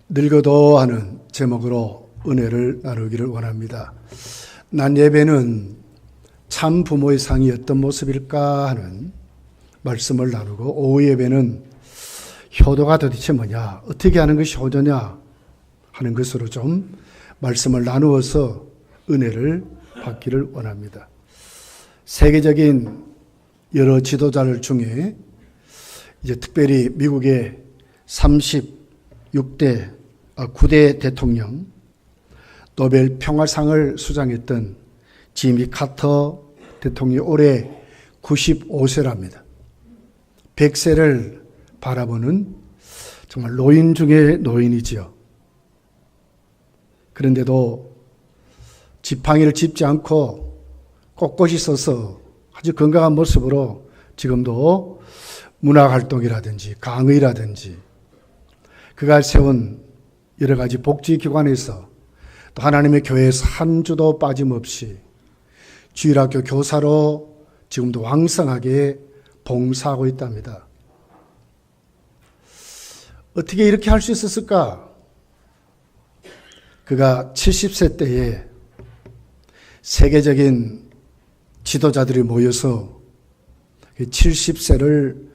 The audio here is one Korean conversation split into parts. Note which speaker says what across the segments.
Speaker 1: 늙어도 하는 제목으로 은혜를 나누기를 원합니다. 난 예배는 참 부모의 상이 어떤 모습일까 하는 말씀을 나누고, 오후 예배는 효도가 도대체 뭐냐, 어떻게 하는 것이 효도냐 하는 것으로 좀 말씀을 나누어서 은혜를 받기를 원합니다. 세계적인 여러 지도자들 중에 이제 특별히 미국의 9대 대통령, 노벨 평화상을 수상했던 지미 카터 대통령이 올해 95세랍니다. 100세를 바라보는 정말 노인 중의 노인이지요. 그런데도 지팡이를 짚지 않고 꼿꼿이 서서 아주 건강한 모습으로 지금도 문화활동이라든지 강의라든지 그가 세운 여러 가지 복지기관에서 또 하나님의 교회에서 한 주도 빠짐없이 주일학교 교사로 지금도 왕성하게 봉사하고 있답니다. 어떻게 이렇게 할 수 있었을까? 그가 70세 때에 세계적인 지도자들이 모여서 70세를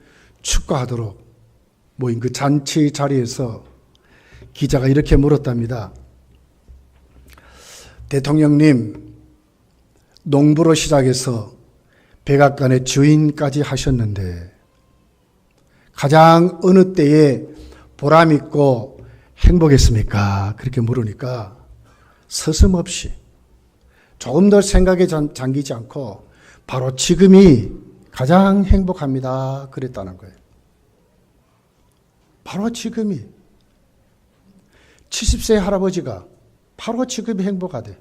Speaker 1: 축하하도록 모인 그 잔치 자리에서 기자가 이렇게 물었답니다. 대통령님, 농부로 시작해서 백악관의 주인까지 하셨는데 가장 어느 때에 보람있고 행복했습니까? 그렇게 물으니까 서슴없이 조금 더 생각에 잠기지 않고 바로 지금이 가장 행복합니다. 그랬다는 거예요. 바로 지금이. 70세 할아버지가 바로 지금이 행복하대.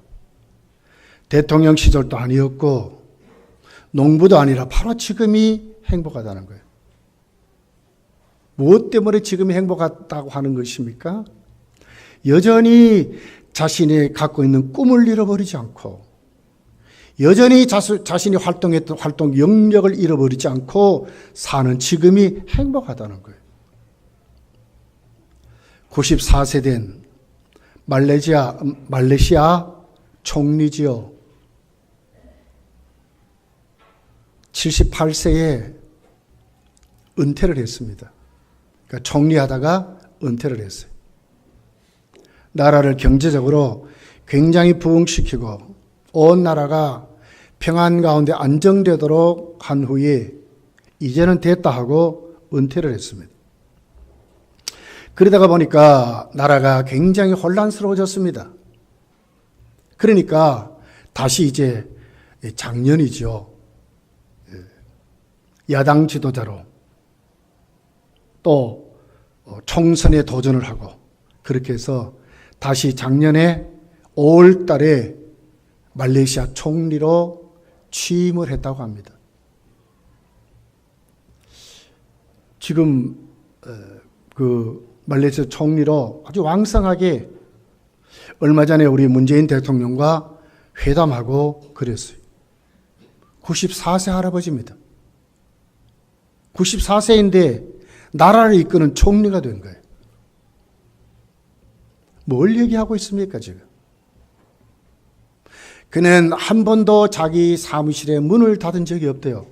Speaker 1: 대통령 시절도 아니었고 농부도 아니라 바로 지금이 행복하다는 거예요. 무엇 때문에 지금이 행복하다고 하는 것입니까? 여전히 자신이 갖고 있는 꿈을 잃어버리지 않고, 여전히 자신이 활동했던 활동 영역을 잃어버리지 않고 사는 지금이 행복하다는 거예요. 94세 된 말레이시아 총리지요. 78세에 은퇴를 했습니다. 그러니까 총리하다가 은퇴를 했어요. 나라를 경제적으로 굉장히 부흥시키고 온 나라가 평안 가운데 안정되도록 한 후에 이제는 됐다 하고 은퇴를 했습니다. 그러다가 보니까 나라가 굉장히 혼란스러워졌습니다. 그러니까 다시 이제 작년이죠. 야당 지도자로 또 총선에 도전을 하고, 그렇게 해서 다시 작년에 5월 달에 말레이시아 총리로 취임을 했다고 합니다. 지금 그 말레이시아 총리로 아주 왕성하게 얼마 전에 우리 문재인 대통령과 회담하고 그랬어요. 94세 할아버지입니다. 94세인데 나라를 이끄는 총리가 된 거예요. 뭘 얘기하고 있습니까, 지금? 그는 한 번도 자기 사무실에 문을 닫은 적이 없대요.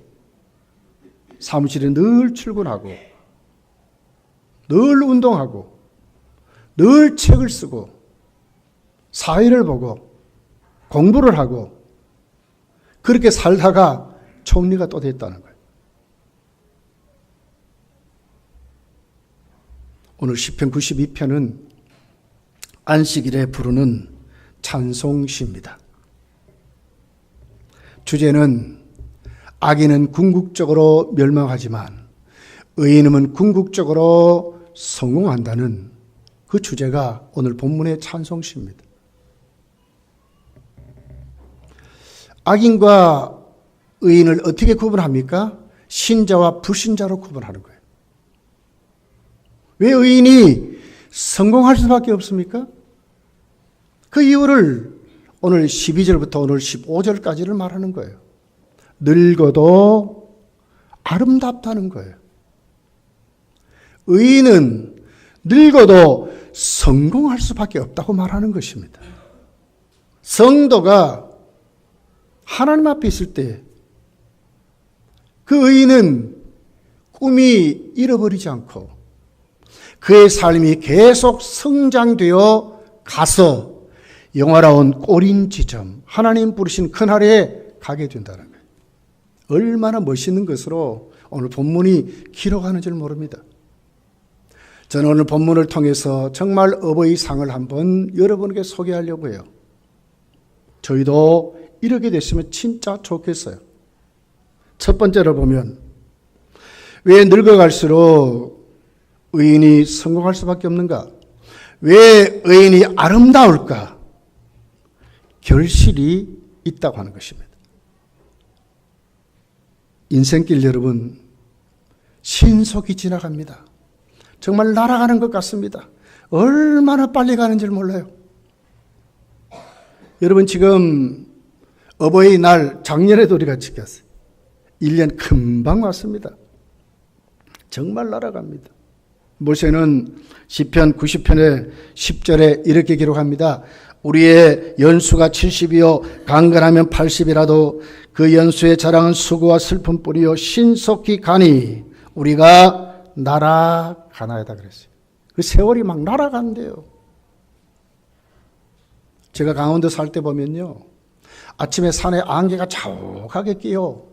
Speaker 1: 사무실에 늘 출근하고, 늘 운동하고, 늘 책을 쓰고, 사회를 보고, 공부를 하고, 그렇게 살다가 총리가 또 됐다는 거예요. 오늘 시편 92편은 안식일에 부르는 찬송시입니다. 주제는 악인은 궁극적으로 멸망하지만 의인은 궁극적으로 성공한다는 그 주제가 오늘 본문의 찬송시입니다. 악인과 의인을 어떻게 구분합니까? 신자와 불신자로 구분하는 거예요. 왜 의인이 성공할 수밖에 없습니까? 그 이유를 오늘 12절부터 오늘 15절까지를 말하는 거예요. 늙어도 아름답다는 거예요. 의인은 늙어도 성공할 수밖에 없다고 말하는 것입니다. 성도가 하나님 앞에 있을 때 그 의인은 꿈이 잃어버리지 않고 그의 삶이 계속 성장되어 가서 영화로운 꼬린 지점, 하나님 부르신 그날에 가게 된다는 거예요. 얼마나 멋있는 것으로 오늘 본문이 기록하는 줄 모릅니다. 저는 오늘 본문을 통해서 정말 어버이 상을 한번 여러분에게 소개하려고 해요. 저희도 이렇게 됐으면 진짜 좋겠어요. 첫 번째로 보면 왜 늙어갈수록 의인이 성공할 수밖에 없는가? 왜 의인이 아름다울까? 결실이 있다고 하는 것입니다. 인생길 여러분 신속히 지나갑니다. 정말 날아가는 것 같습니다. 얼마나 빨리 가는지 몰라요. 여러분 지금 어버이날 작년에도 우리가 지켰어요. 1년 금방 왔습니다. 정말 날아갑니다. 모세는 시편 90편의 10절에 이렇게 기록합니다. 우리의 연수가 70이요 강건하면 80이라도 그 연수의 자랑은 수고와 슬픔뿐이요 신속히 가니 우리가 날아가나이다 그랬어요. 그 세월이 막 날아간대요. 제가 강원도 살 때 보면요, 아침에 산에 안개가 자욱하게 끼요.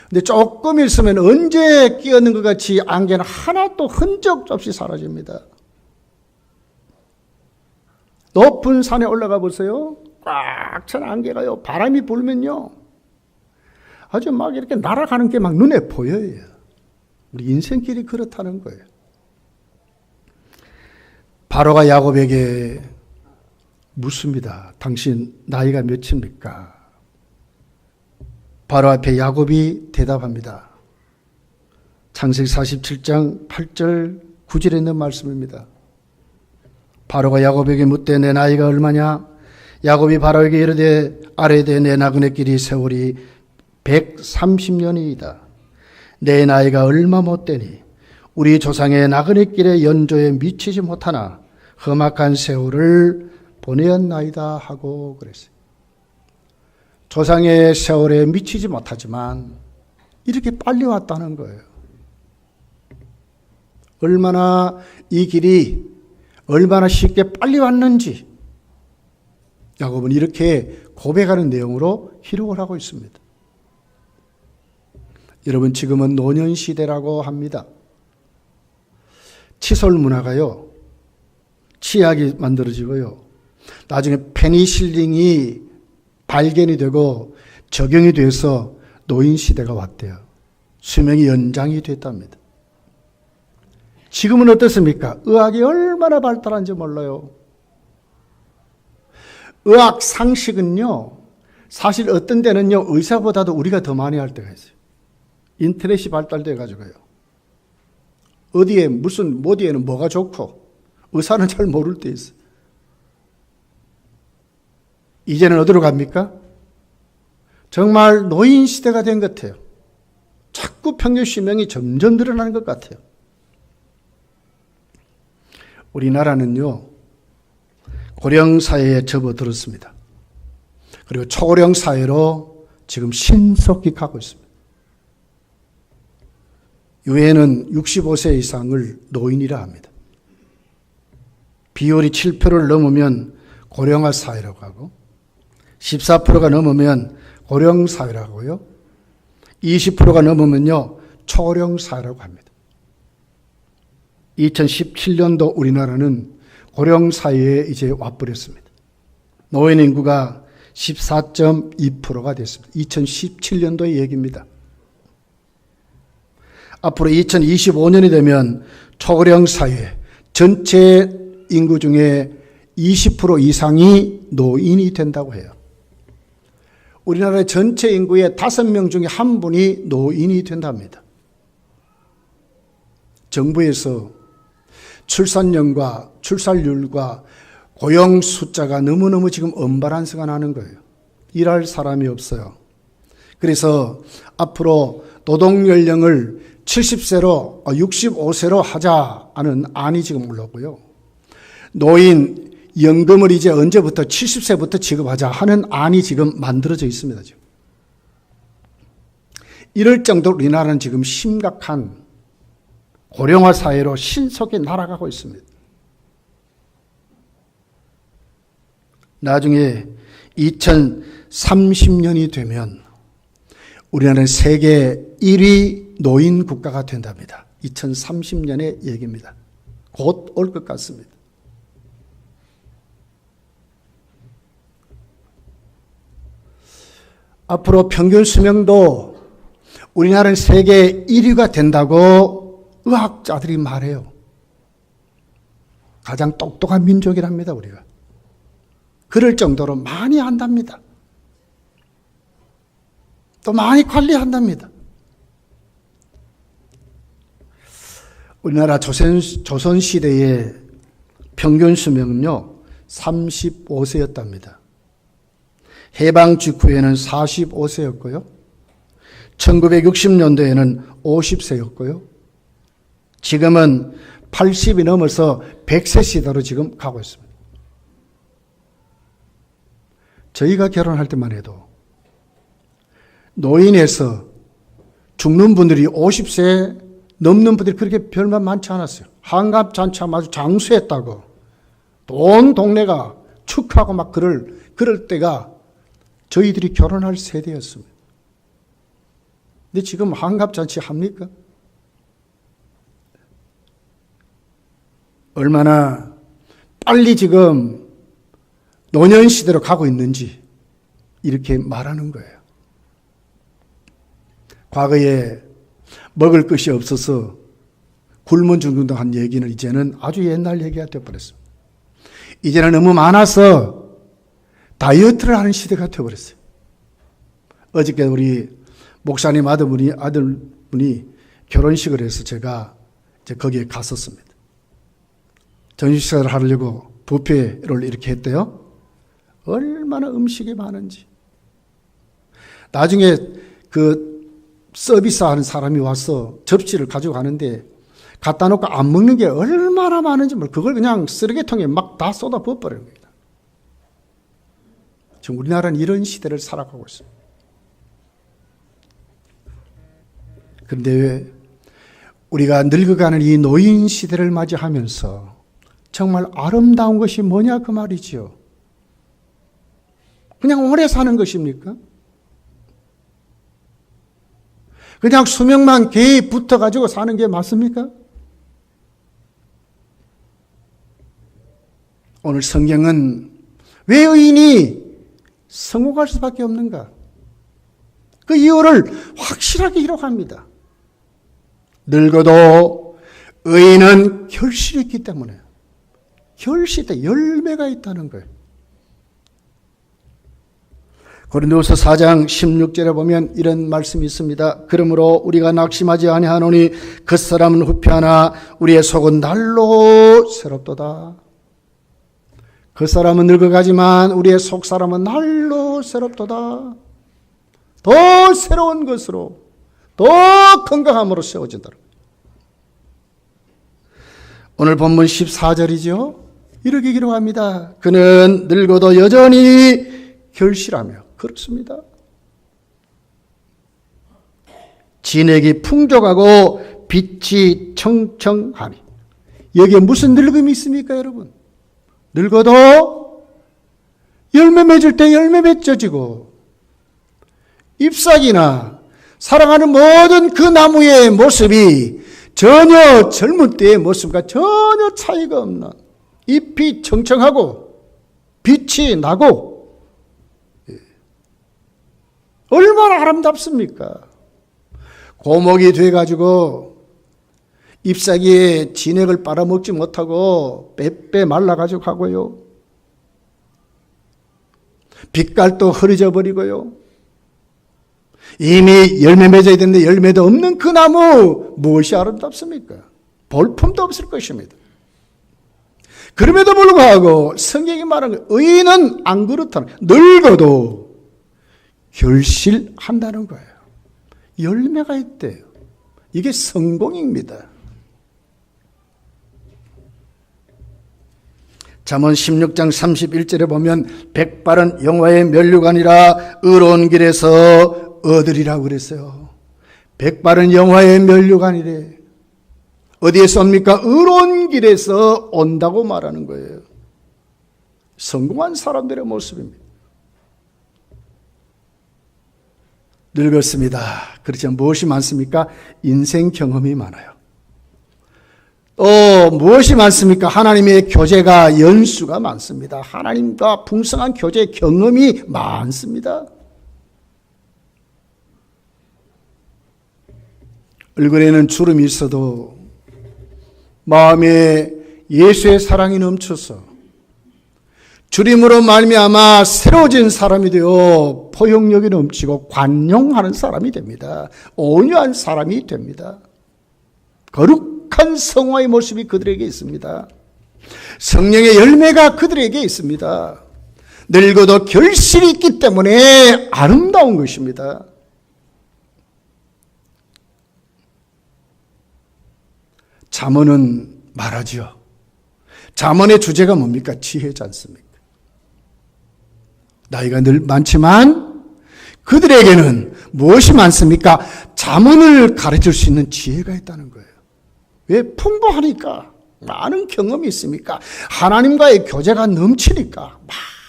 Speaker 1: 근데 조금 있으면 언제 끼었는 것 같이 안개는 하나도 흔적 없이 사라집니다. 높은 산에 올라가 보세요. 꽉 찬 안개가요, 바람이 불면요, 아주 막 이렇게 날아가는 게 막 눈에 보여요. 우리 인생길이 그렇다는 거예요. 바로가 야곱에게 묻습니다. 당신 나이가 몇입니까? 바로 앞에 야곱이 대답합니다. 창세기 47장 8절 9절에 있는 말씀입니다. 바로가 야곱에게 묻되 내 나이가 얼마냐? 야곱이 바로에게 이르되 아뢰되 내 나그네 길이 세월이 130년이다. 내 나이가 얼마 못되니 우리 조상의 나그네 길의 연조에 미치지 못하나 험악한 세월을 보내었나이다 하고 그랬어요. 조상의 세월에 미치지 못하지만 이렇게 빨리 왔다는 거예요. 얼마나 이 길이 얼마나 쉽게 빨리 왔는지 야곱은 이렇게 고백하는 내용으로 기록을 하고 있습니다. 여러분 지금은 노년시대라고 합니다. 칫솔 문화가요, 치약이 만들어지고요, 나중에 페니실린이 발견이 되고 적용이 돼서 노인시대가 왔대요. 수명이 연장이 됐답니다. 지금은 어떻습니까? 의학이 얼마나 발달한지 몰라요. 의학 상식은요, 사실 어떤 데는요, 의사보다도 우리가 더 많이 할 때가 있어요. 인터넷이 발달돼 가지고요, 어디에 무슨 어디에는 뭐가 좋고 의사는 잘 모를 때 있어요. 이제는 어디로 갑니까? 정말 노인 시대가 된 것 같아요. 자꾸 평균 수명이 점점 늘어나는 것 같아요. 우리나라는요, 고령 사회에 접어들었습니다. 그리고 초고령 사회로 지금 신속히 가고 있습니다. 유엔은 65세 이상을 노인이라 합니다. 비율이 7%를 넘으면 고령화 사회라고 하고 14%가 넘으면 고령 사회라고 하고요, 20%가 넘으면요 초고령 사회라고 합니다. 2017년도 우리나라는 고령 사회에 이제 와버렸습니다. 노인 인구가 14.2%가 됐습니다. 2017년도의 얘기입니다. 앞으로 2025년이 되면 초고령 사회 전체 인구 중에 20% 이상이 노인이 된다고 해요. 우리나라 전체 인구의 5명 중에 1분이 노인이 된답니다. 정부에서 출산율과 출산율과 고용 숫자가 너무너무 지금 언밸런스가 나는 거예요. 일할 사람이 없어요. 그래서 앞으로 노동 연령을 70세로, 65세로 하자는 안이 지금 올라오고요. 노인 연금을 이제 언제부터 70세부터 지급하자 하는 안이 지금 만들어져 있습니다. 지금. 이럴 정도로 우리나라는 지금 심각한 고령화 사회로 신속히 날아가고 있습니다. 나중에 2030년이 되면 우리나라는 세계 1위 노인 국가가 된답니다. 2030년의 얘기입니다. 곧 올 것 같습니다. 앞으로 평균 수명도 우리나라는 세계 1위가 된다고 의학자들이 말해요. 가장 똑똑한 민족이랍니다, 우리가. 그럴 정도로 많이 한답니다. 또 많이 관리한답니다. 우리나라 조선시대의 평균 수명은요, 35세였답니다. 해방 직후에는 45세였고요. 1960년도에는 50세였고요. 지금은 80이 넘어서 100세 시대로 지금 가고 있습니다. 저희가 결혼할 때만 해도 노인에서 죽는 분들이 50세 넘는 분들이 그렇게 별로 많지 않았어요. 환갑잔치하면 아주 장수했다고 온 동네가 축하하고 막 그럴 때가 저희들이 결혼할 세대였습니다. 근데 지금 환갑잔치 합니까? 얼마나 빨리 지금 노년시대로 가고 있는지 이렇게 말하는 거예요. 과거에 먹을 것이 없어서 굶은 죽는다 한 얘기는 이제는 아주 옛날 얘기가 되어버렸습니다. 이제는 너무 많아서 다이어트를 하는 시대가 되어버렸어요. 어저께 우리 목사님 아들분이 결혼식을 해서 제가 이제 거기에 갔었습니다. 전식사를 하려고 뷔페를 이렇게 했대요. 얼마나 음식이 많은지. 나중에 그 서비스하는 사람이 와서 접시를 가지고 가는데 갖다 놓고 안 먹는 게 얼마나 많은지 그걸 그냥 쓰레기통에 막 다 쏟아 부어버리는 겁니다. 지금 우리나라는 이런 시대를 살아가고 있습니다. 그런데 왜 우리가 늙어가는 이 노인 시대를 맞이하면서 정말 아름다운 것이 뭐냐 그 말이지요. 그냥 오래 사는 것입니까? 그냥 수명만 개에 붙어가지고 사는 게 맞습니까? 오늘 성경은 왜 의인이 성공할 수밖에 없는가? 그 이유를 확실하게 기록합니다. 늙어도 의인은 결실이 있기 때문에 결실에 열매가 있다는 거예요. 고린도후서 4장 16절에 보면 이런 말씀이 있습니다. 그러므로 우리가 낙심하지 아니하노니 그 사람은 후패하나 우리의 속은 날로 새롭도다. 그 사람은 늙어가지만 우리의 속 사람은 날로 새롭도다. 더 새로운 것으로 더 건강함으로 세워진다. 오늘 본문 14절이죠. 이렇게 기록합니다. 그는 늙어도 여전히 결실하며 그렇습니다. 진액이 풍족하고 빛이 청청하니. 여기에 무슨 늙음이 있습니까, 여러분? 늙어도 열매 맺을 때 열매 맺어지고 잎사귀나 살아가는 모든 그 나무의 모습이 전혀 젊은 때의 모습과 전혀 차이가 없는 잎이 청청하고 빛이 나고 얼마나 아름답습니까? 고목이 돼가지고 잎사귀에 진액을 빨아먹지 못하고 빼빼 말라가지고 가고요. 빛깔도 흐려져 버리고요. 이미 열매 맺어야 되는데 열매도 없는 그 나무 무엇이 아름답습니까? 볼품도 없을 것입니다. 그럼에도 불구하고 성경이 말하는 의인은 안 그렇다는 거예요. 늙어도 결실한다는 거예요. 열매가 있대요. 이게 성공입니다. 잠언 16장 31절에 보면 백발은 영화의 면류관이라 의로운 길에서 얻으리라고 그랬어요. 백발은 영화의 면류관이래. 어디에서 옵니까? 의로운 길에서 온다고 말하는 거예요. 성공한 사람들의 모습입니다. 늙었습니다. 그렇지만 무엇이 많습니까? 인생 경험이 많아요. 무엇이 많습니까? 하나님의 교제가 연수가 많습니다. 하나님과 풍성한 교제 경험이 많습니다. 얼굴에는 주름이 있어도 마음에 예수의 사랑이 넘쳐서 주님으로 말미암아 새로워진 사람이 되어 포용력이 넘치고 관용하는 사람이 됩니다. 온유한 사람이 됩니다. 거룩한 성화의 모습이 그들에게 있습니다. 성령의 열매가 그들에게 있습니다. 늙어도 결실이 있기 때문에 아름다운 것입니다. 잠언은 말하지요. 잠언의 주제가 뭡니까? 지혜지 않습니까? 나이가 늘 많지만 그들에게는 무엇이 많습니까? 잠언을 가르칠 수 있는 지혜가 있다는 거예요. 왜? 풍부하니까. 많은 경험이 있으니까. 하나님과의 교제가 넘치니까.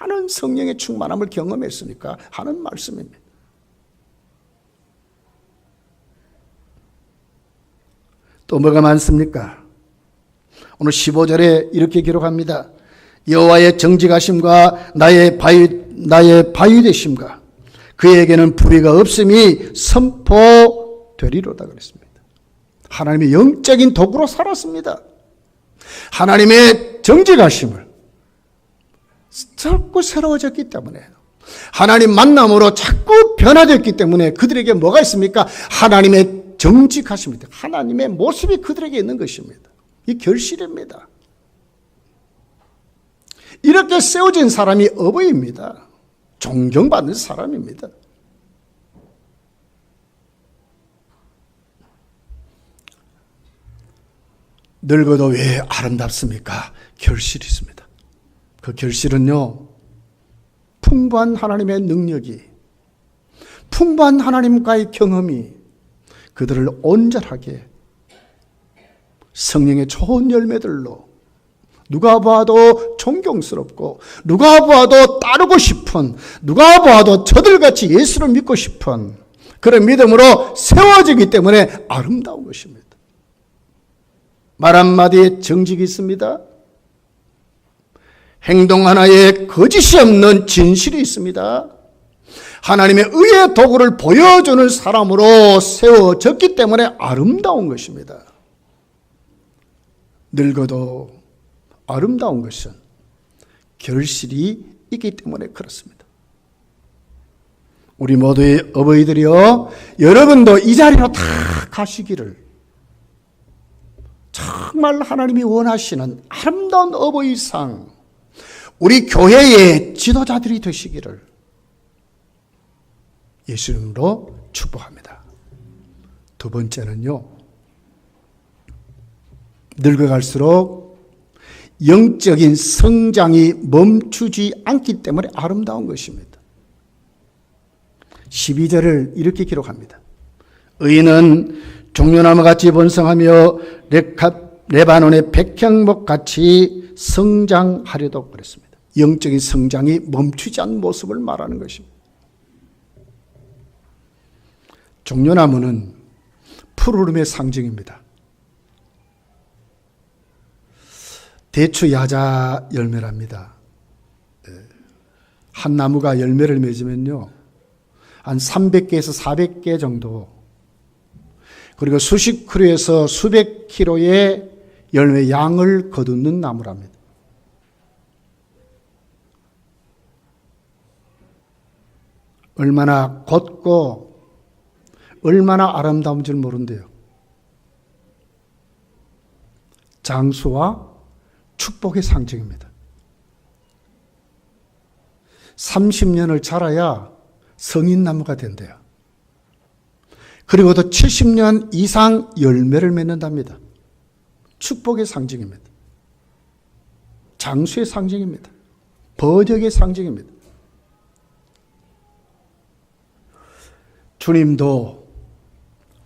Speaker 1: 많은 성령의 충만함을 경험했으니까 하는 말씀입니다. 또 뭐가 많습니까? 오늘 15절에 이렇게 기록합니다. 여호와의 정직하심과 나의 바위되심과 그에게는 불의가 없음이 선포되리로다 그랬습니다. 하나님의 영적인 도구로 살았습니다. 하나님의 정직하심을 자꾸 새로워졌기 때문에 하나님 만남으로 자꾸 변화됐기 때문에 그들에게 뭐가 있습니까? 하나님의 정직하십니다. 하나님의 모습이 그들에게 있는 것입니다. 이 결실입니다. 이렇게 세워진 사람이 어버이입니다. 존경받는 사람입니다. 늙어도 왜 아름답습니까? 결실이 있습니다. 그 결실은요, 풍부한 하나님의 능력이, 풍부한 하나님과의 경험이 그들을 온전하게 성령의 좋은 열매들로 누가 봐도 존경스럽고 누가 봐도 따르고 싶은, 누가 봐도 저들같이 예수를 믿고 싶은 그런 믿음으로 세워지기 때문에 아름다운 것입니다. 말 한마디에 정직이 있습니다. 행동 하나에 거짓이 없는 진실이 있습니다. 하나님의 의의 도구를 보여주는 사람으로 세워졌기 때문에 아름다운 것입니다. 늙어도 아름다운 것은 결실이 있기 때문에 그렇습니다. 우리 모두의 어버이들이요, 여러분도 이 자리로 다 가시기를 정말 하나님이 원하시는 아름다운 어버이상 우리 교회의 지도자들이 되시기를 예수님으로 축복합니다. 두 번째는요, 늙어갈수록 영적인 성장이 멈추지 않기 때문에 아름다운 것입니다. 12절을 이렇게 기록합니다. 의인은 종려나무같이 번성하며 레바논의 백향목같이 성장하려도 그랬습니다. 영적인 성장이 멈추지 않는 모습을 말하는 것입니다. 종려나무는 푸르름의 상징입니다. 대추 야자 열매랍니다. 한 나무가 열매를 맺으면요, 한 300개에서 400개 정도, 그리고 수십 킬로에서 수백 킬로의 열매 양을 거두는 나무랍니다. 얼마나 곧고 얼마나 아름다운 줄 모른대요. 장수와 축복의 상징입니다. 30년을 자라야 성인나무가 된대요. 그리고도 70년 이상 열매를 맺는답니다. 축복의 상징입니다. 장수의 상징입니다. 번역의 상징입니다. 주님도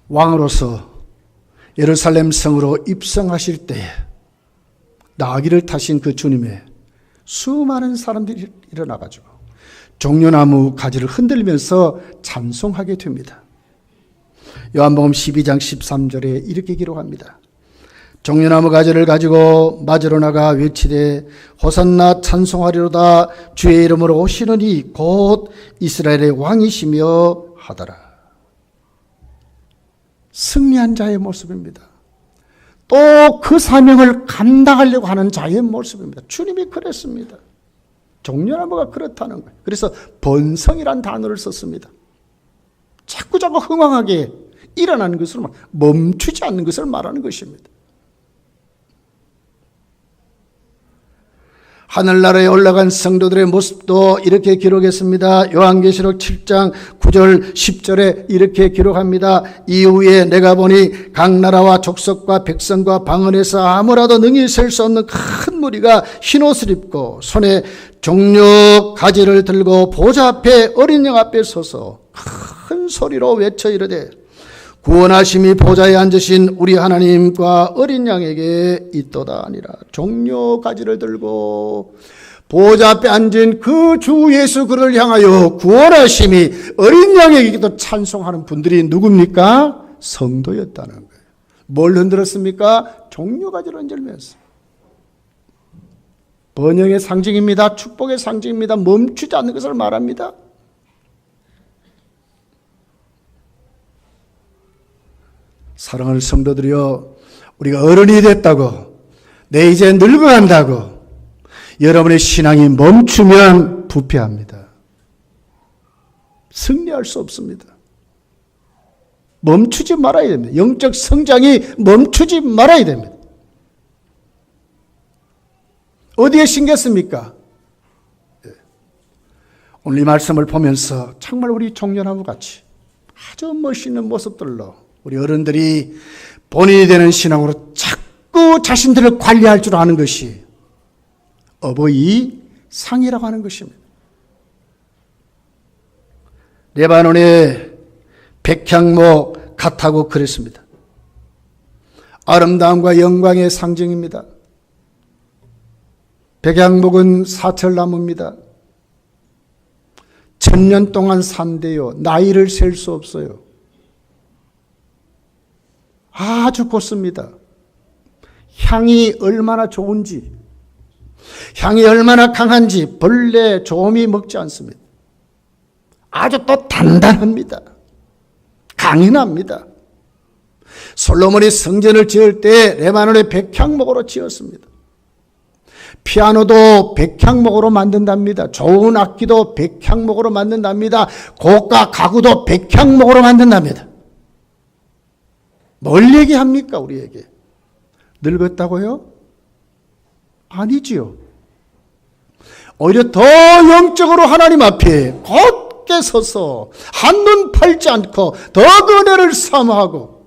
Speaker 1: 왕으로서 예루살렘 성으로 입성하실 때에 나귀를 타신 그 주님의 수많은 사람들이 일어나가지고 종려나무 가지를 흔들면서 찬송하게 됩니다. 요한복음 12장 13절에 이렇게 기록합니다. 종려나무 가지를 가지고 맞으러 나가 외치되 호산나 찬송하리로다 주의 이름으로 오시는 이 곧 이스라엘의 왕이시며 하더라. 승리한 자의 모습입니다. 또 그 사명을 감당하려고 하는 자의 모습입니다. 주님이 그랬습니다. 종려나무가 그렇다는 거예요. 그래서 번성이란 단어를 썼습니다. 자꾸 흥황하게 일어나는 것을 멈추지 않는 것을 말하는 것입니다. 하늘나라에 올라간 성도들의 모습도 이렇게 기록했습니다. 요한계시록 7장 9절 10절에 이렇게 기록합니다. 이후에 내가 보니 각 나라와 족속과 백성과 방언에서 아무라도 능히 셀 수 없는 큰 무리가 흰옷을 입고 손에 종려 가지를 들고 보좌 앞에 어린 양 앞에 서서 큰 소리로 외쳐 이르되 구원하심이 보좌에 앉으신 우리 하나님과 어린 양에게 있도다 아니라. 종려 가지를 들고 보좌 앞에 앉은 그 주 예수 그를 향하여 구원하심이 어린 양에게도 찬송하는 분들이 누굽니까? 성도였다는 거예요. 뭘 흔들었습니까? 종려 가지를 흔들면서. 번영의 상징입니다. 축복의 상징입니다. 멈추지 않는 것을 말합니다. 사랑하는 성도들이여, 우리가 어른이 됐다고, 내 이제 늙어간다고 여러분의 신앙이 멈추면 부패합니다. 승리할 수 없습니다. 멈추지 말아야 됩니다. 영적 성장이 멈추지 말아야 됩니다. 어디에 신겼습니까? 오늘 이 말씀을 보면서 정말 우리 종려나무 같이 아주 멋있는 모습들로 우리 어른들이 본인이 되는 신앙으로 자꾸 자신들을 관리할 줄 아는 것이 어버이 상이라고 하는 것입니다. 레바논의 백향목 같다고 그랬습니다. 아름다움과 영광의 상징입니다. 백향목은 사철나무입니다. 1000년 동안 산대요. 나이를 셀 수 없어요. 아주 곧습니다. 향이 얼마나 좋은지, 향이 얼마나 강한지 벌레, 조미 먹지 않습니다. 아주 또 단단합니다. 강인합니다. 솔로몬이 성전을 지을 때 레바논의 백향목으로 지었습니다. 피아노도 백향목으로 만든답니다. 좋은 악기도 백향목으로 만든답니다. 고가 가구도 백향목으로 만든답니다. 뭘 얘기합니까, 우리에게? 늙었다고요? 아니지요. 오히려 더 영적으로 하나님 앞에 곧게 서서 한눈 팔지 않고 더 은혜를 사모하고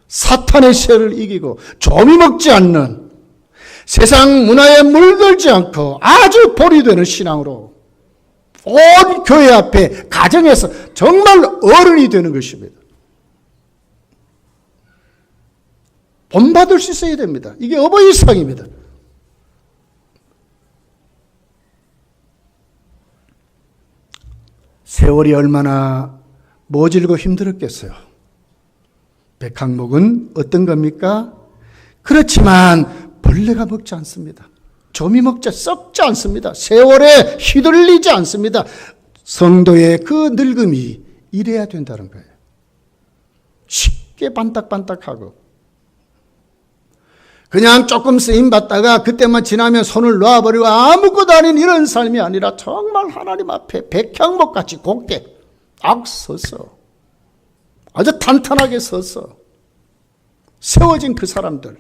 Speaker 1: 사탄의 세를 이기고 조미 먹지 않는, 세상 문화에 물들지 않고 아주 본이 되는 신앙으로 온 교회 앞에 가정에서 정말 어른이 되는 것입니다. 본받을 수 있어야 됩니다. 이게 어버이상입니다. 세월이 얼마나 모질고 힘들었겠어요. 백향목은 어떤 겁니까? 그렇지만 벌레가 먹지 않습니다. 조미 먹지, 썩지 않습니다. 세월에 휘둘리지 않습니다. 성도의 그 늙음이 이래야 된다는 거예요. 쉽게 반딱반딱하고 그냥 조금 쓰임받다가 그때만 지나면 손을 놔버리고 아무것도 아닌 이런 삶이 아니라 정말 하나님 앞에 백향목같이 곱게 악 서서 아주 탄탄하게 서서 세워진 그 사람들,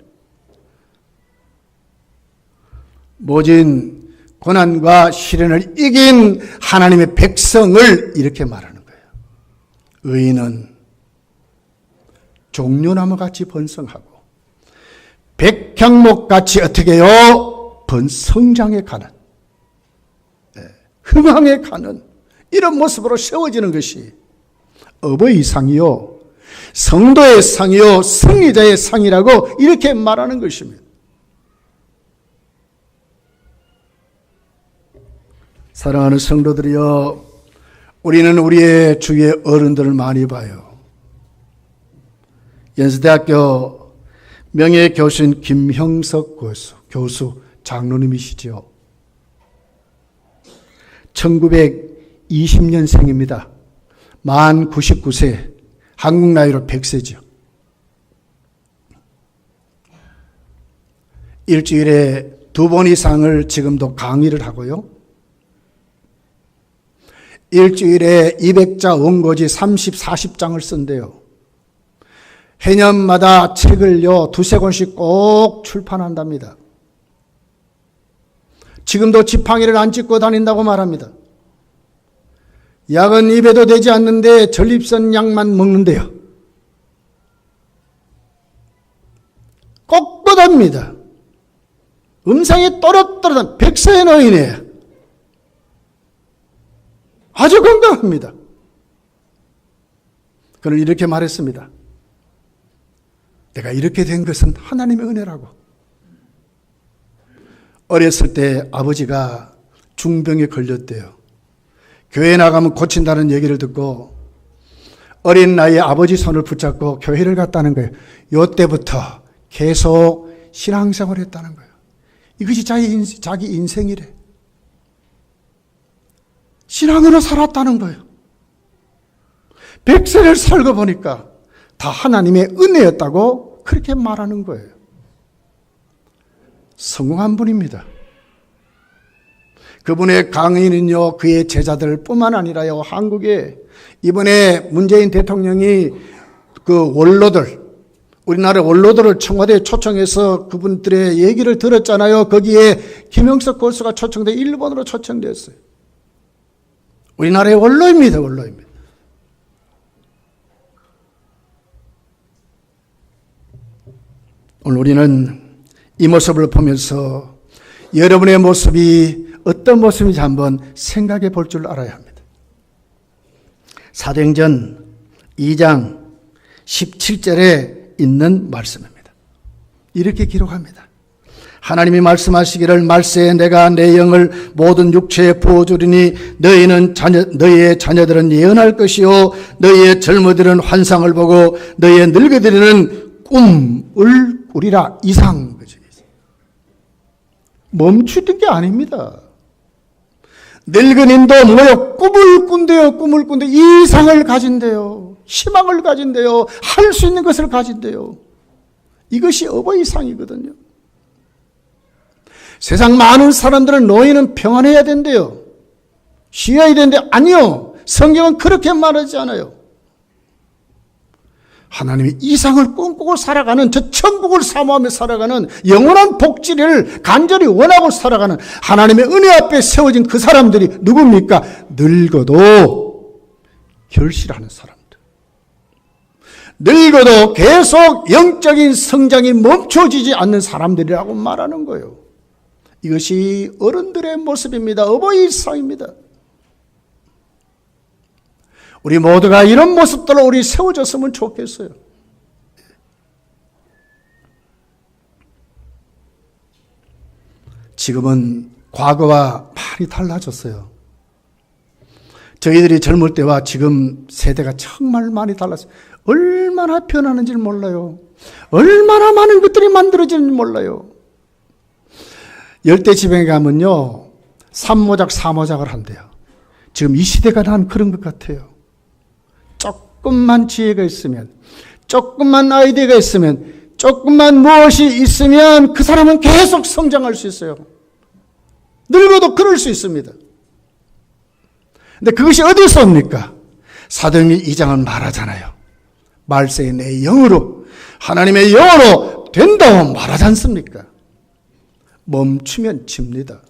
Speaker 1: 모진 고난과 시련을 이긴 하나님의 백성을 이렇게 말하는 거예요. 의인은 종려나무같이 번성하고 백향목같이 어떻게 해요? 성장해 가는, 흥황해 가는 이런 모습으로 세워지는 것이 어버이 상이요, 성도의 상이요, 승리자의 상이라고 이렇게 말하는 것입니다. 사랑하는 성도들이여, 우리는 우리의 주위의 어른들을 많이 봐요. 연세대학교 명예교수인 김형석 교수 장로님이시죠. 1920년생입니다. 만 99세, 한국 나이로 100세죠. 일주일에 2번 이상을 지금도 강의를 하고요. 일주일에 200자 원고지 30, 40장을 쓴대요. 해년마다 책을요, 2-3권씩 꼭 출판한답니다. 지금도 지팡이를 안 짚고 다닌다고 말합니다. 약은 입에도 되지 않는데 전립선 약만 먹는데요. 꼿꼿합니다. 음상이 또렷또렷한 100세의 노인이에요. 아주 건강합니다. 그는 이렇게 말했습니다. 내가 이렇게 된 것은 하나님의 은혜라고. 어렸을 때 아버지가 중병에 걸렸대요. 교회 나가면 고친다는 얘기를 듣고 어린 나이에 아버지 손을 붙잡고 교회를 갔다는 거예요. 이때부터 계속 신앙생활을 했다는 거예요. 이것이 자기 인생이래. 신앙으로 살았다는 거예요. 100세를 살고 보니까 다 하나님의 은혜였다고 그렇게 말하는 거예요. 성공한 분입니다. 그분의 강의는요, 그의 제자들 뿐만 아니라요, 한국에 이번에 문재인 대통령이 그 원로들, 우리나라 원로들을 청와대에 초청해서 그분들의 얘기를 들었잖아요. 거기에 김영석 교수가 초청돼 일본으로 초청됐어요. 우리나라의 원로입니다. 원로입니다. 오늘 우리는 이 모습을 보면서 여러분의 모습이 어떤 모습인지 한번 생각해 볼 줄 알아야 합니다. 사도행전 2장 17절에 있는 말씀입니다. 이렇게 기록합니다. 하나님이 말씀하시기를 말세에 내가 내 영을 모든 육체에 부어주리니 너희의 자녀들은 예언할 것이요 너희의 젊은이들은 환상을 보고 너희의 늙은이들은 꿈을 꾸리라. 이상. 멈추는 게 아닙니다. 늙은이도 뭐요? 꿈을 꾼대요. 꿈을 꾼대. 이상을 가진대요. 희망을 가진대요. 할 수 있는 것을 가진대요. 이것이 어버이 상이거든요. 세상 많은 사람들은 노인은 평안해야 된대요. 쉬어야 되는데 아니요. 성경은 그렇게 말하지 않아요. 하나님이 이상을 꿈꾸고 살아가는, 저 천국을 사모하며 살아가는, 영원한 복지를 간절히 원하고 살아가는 하나님의 은혜 앞에 세워진 그 사람들이 누굽니까? 늙어도 결실하는 사람들. 늙어도 계속 영적인 성장이 멈춰지지 않는 사람들이라고 말하는 거예요. 이것이 어른들의 모습입니다. 어버이 상입니다. 우리 모두가 이런 모습들로 우리 세워졌으면 좋겠어요. 지금은 과거와 많이 달라졌어요. 저희들이 젊을 때와 지금 세대가 정말 많이 달랐어요. 얼마나 변하는지 몰라요. 얼마나 많은 것들이 만들어지는지 몰라요. 열대지방에 가면요, 삼모작, 사모작을 한대요. 지금 이 시대가 난 그런 것 같아요. 조금만 지혜가 있으면, 조금만 아이디어가 있으면, 조금만 무엇이 있으면 그 사람은 계속 성장할 수 있어요. 늙어도 그럴 수 있습니다. 근데 그것이 어디서 옵니까? 사도행전 2장은 말하잖아요. 말세에 내 영으로, 하나님의 영으로 된다고 말하지 않습니까? 멈추면 집니다.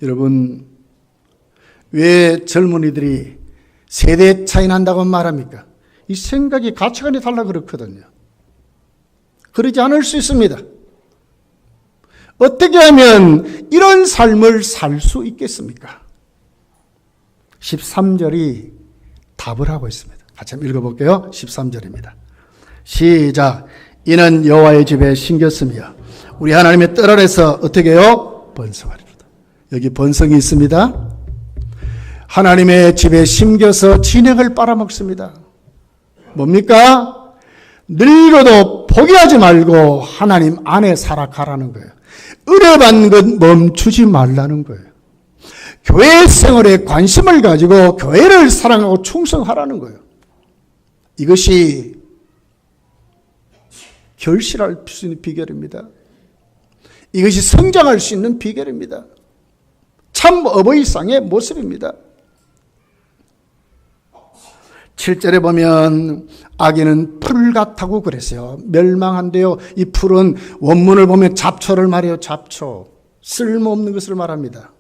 Speaker 1: 여러분, 왜 젊은이들이 세대 차이 난다고 말합니까? 이 생각이 가치관이 달라 그렇거든요. 그러지 않을 수 있습니다. 어떻게 하면 이런 삶을 살 수 있겠습니까? 13절이 답을 하고 있습니다. 같이 한번 읽어볼게요. 13절입니다. 시작. 이는 여호와의 집에 심겼으며 우리 하나님의 뜰 아래서 어떻게 해요? 번성하리로다. 여기 번성이 있습니다. 하나님의 집에 심겨서 진액을 빨아먹습니다. 뭡니까? 늙어도 포기하지 말고 하나님 안에 살아가라는 거예요. 은혜 받는 것 멈추지 말라는 거예요. 교회 생활에 관심을 가지고 교회를 사랑하고 충성하라는 거예요. 이것이 결실할 수 있는 비결입니다. 이것이 성장할 수 있는 비결입니다. 참 어버이상의 모습입니다. 7절에 보면 아기는 풀 같다고 그랬어요. 멸망한데요. 이 풀은 원문을 보면 잡초를 말해요. 잡초. 쓸모없는 것을 말합니다.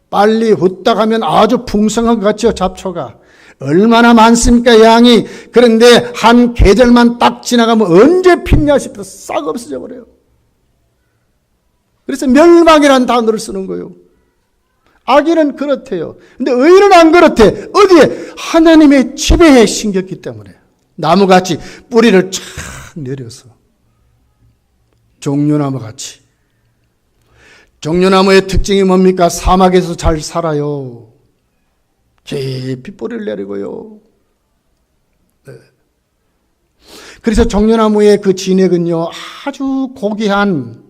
Speaker 1: 빨리 후딱 하면 아주 풍성한 것 같죠. 잡초가. 얼마나 많습니까 양이. 그런데 한 계절만 딱 지나가면 언제 핀냐 싶어서 싹 없어져 버려요. 그래서 멸망이라는 단어를 쓰는 거예요. 악인은 그렇대요. 근데 의인은 안 그렇대. 어디에? 하나님의 집에 심겼기 때문에. 나무같이 뿌리를 쫙 내려서. 종려나무같이. 종려나무의 특징이 뭡니까? 사막에서 잘 살아요. 깊이 뿌리를 내리고요. 네. 그래서 종려나무의 그 진액은요, 아주 고귀한,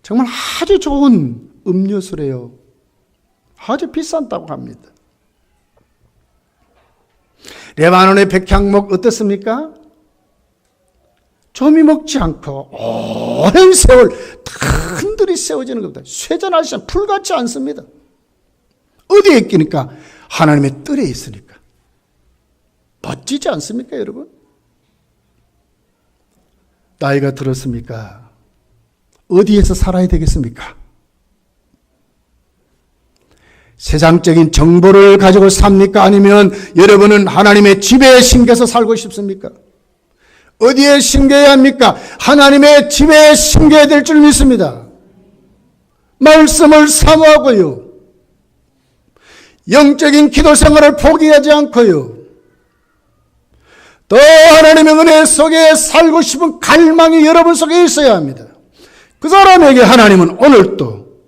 Speaker 1: 정말 아주 좋은 음료수래요. 아주 비싼다고 합니다. 레바논의 백향목 어떻습니까? 조미 먹지 않고 오랜 세월 단들이 세워지는 겁니다. 쇠잔하지 않, 풀같지 않습니다. 어디에 있기니까? 하나님의 뜰에 있으니까. 멋지지 않습니까, 여러분? 나이가 들었습니까? 어디에서 살아야 되겠습니까? 세상적인 정보를 가지고 삽니까? 아니면 여러분은 하나님의 집에 심겨서 살고 싶습니까? 어디에 심겨야 합니까? 하나님의 집에 심겨야 될 줄 믿습니다. 말씀을 사모하고요. 영적인 기도 생활을 포기하지 않고요. 또 하나님의 은혜 속에 살고 싶은 갈망이 여러분 속에 있어야 합니다. 그 사람에게 하나님은 오늘 또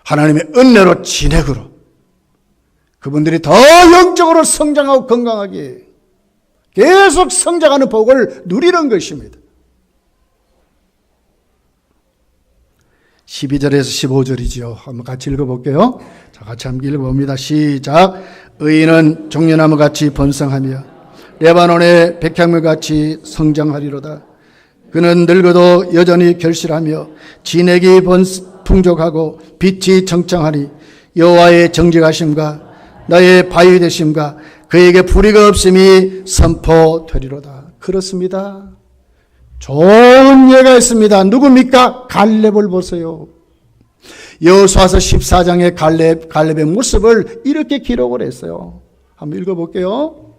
Speaker 1: 하나님의 은혜로 진액으로 그분들이 더 영적으로 성장하고 건강하게 계속 성장하는 복을 누리는 것입니다. 12절에서 15절이죠. 한번 같이 읽어볼게요. 자, 같이 한번 읽어봅니다. 시작. 의인은 종려나무같이 번성하며 레바논의 백향물같이 성장하리로다. 그는 늙어도 여전히 결실하며 진액이 풍족하고 빛이 청청하니 여호와의 정직하심과 나의 바위 되심과 그에게 불의가 없음이 선포되리로다. 그렇습니다. 좋은 예가 있습니다. 누굽니까? 갈렙을 보세요. 여호수아서 14장의 갈렙의 모습을 이렇게 기록을 했어요. 한번 읽어볼게요.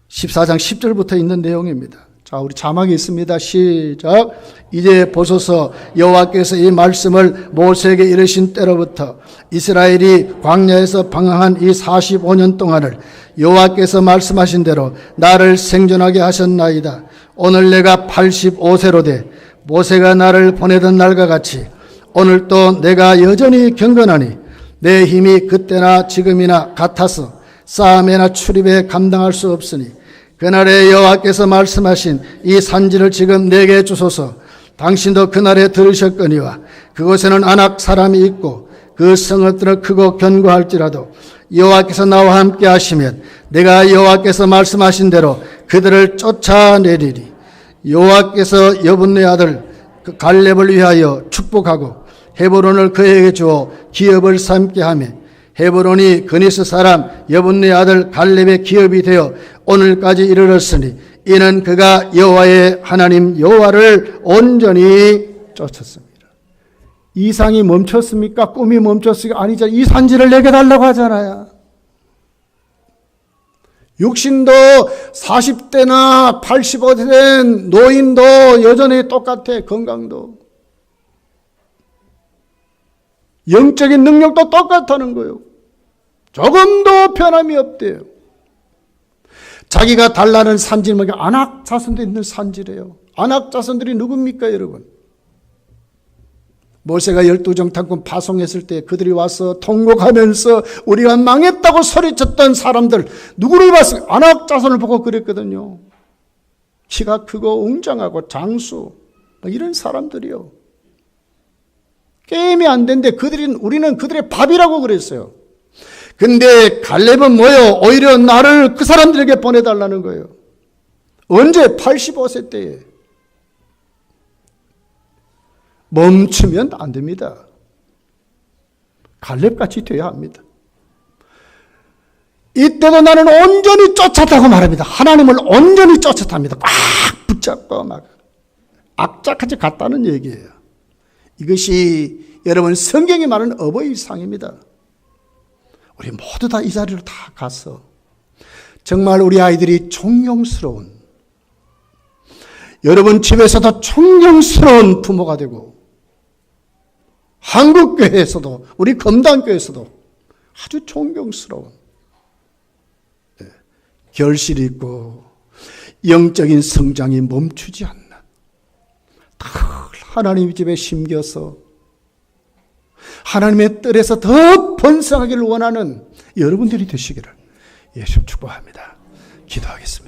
Speaker 1: 14장 10절부터 있는 내용입니다. 자, 우리 자막이 있습니다. 시작. 이제 보소서 여호와께서 이 말씀을 모세에게 이르신 때로부터 이스라엘이 광야에서 방황한 이 45년 동안을 여호와께서 말씀하신 대로 나를 생존하게 하셨나이다. 오늘 내가 85세로 돼 모세가 나를 보내던 날과 같이 오늘 또 내가 여전히 경건하니 내 힘이 그때나 지금이나 같아서 싸움이나 출입에 감당할 수 없으니 그날에 여호와께서 말씀하신 이 산지를 지금 내게 주소서. 당신도 그날에 들으셨거니와 그곳에는 아낙 사람이 있고 그 성읍들은 크고 견고할지라도 여호와께서 나와 함께 하시면 내가 여호와께서 말씀하신 대로 그들을 쫓아내리리. 여호와께서 여분네 아들 갈렙을 위하여 축복하고 헤브론을 그에게 주어 기업을 삼게 하며 헤브론이 그니스 사람 여분네 아들 갈렙의 기업이 되어 오늘까지 이르렀으니 이는 그가 여호와의 하나님 여호와를 온전히 쫓았습니다. 이상이 멈췄습니까? 꿈이 멈췄습니까? 아니죠. 이 산지를 내게 달라고 하잖아요. 육신도 40대나 85세 된 노인도 여전히 똑같아. 건강도. 영적인 능력도 똑같다는 거예요. 조금도 변함이 없대요. 자기가 달라는 산지는 안악 자손도 있는 산지래요. 안악 자손들이 누굽니까, 여러분? 모세가 12정탐꾼 파송했을 때 그들이 와서 통곡하면서 우리가 망했다고 소리쳤던 사람들, 누구를 봤어요? 안악 자손을 보고 그랬거든요. 키가 크고 웅장하고 장수, 이런 사람들이요. 게임이 안 되는데 우리는 그들의 밥이라고 그랬어요. 근데 갈렙은 뭐요? 오히려 나를 그 사람들에게 보내달라는 거예요. 언제? 85세 때에. 멈추면 안 됩니다. 갈렙같이 돼야 합니다. 이때도 나는 온전히 쫓았다고 말합니다. 하나님을 온전히 쫓았답니다. 꽉 붙잡고 막 악착같이 갔다는 얘기예요. 이것이 여러분 성경이 말하는 어버이상입니다. 우리 모두 다 이 자리로 다 가서 정말 우리 아이들이 존경스러운, 여러분 집에서도 존경스러운 부모가 되고, 한국교회에서도 우리 검단교회에서도 아주 존경스러운 결실이 있고 영적인 성장이 멈추지 않는 늘 하나님 집에 심겨서 하나님의 뜰에서 더 번성하기를 원하는 여러분들이 되시기를 예수 축복합니다. 기도하겠습니다.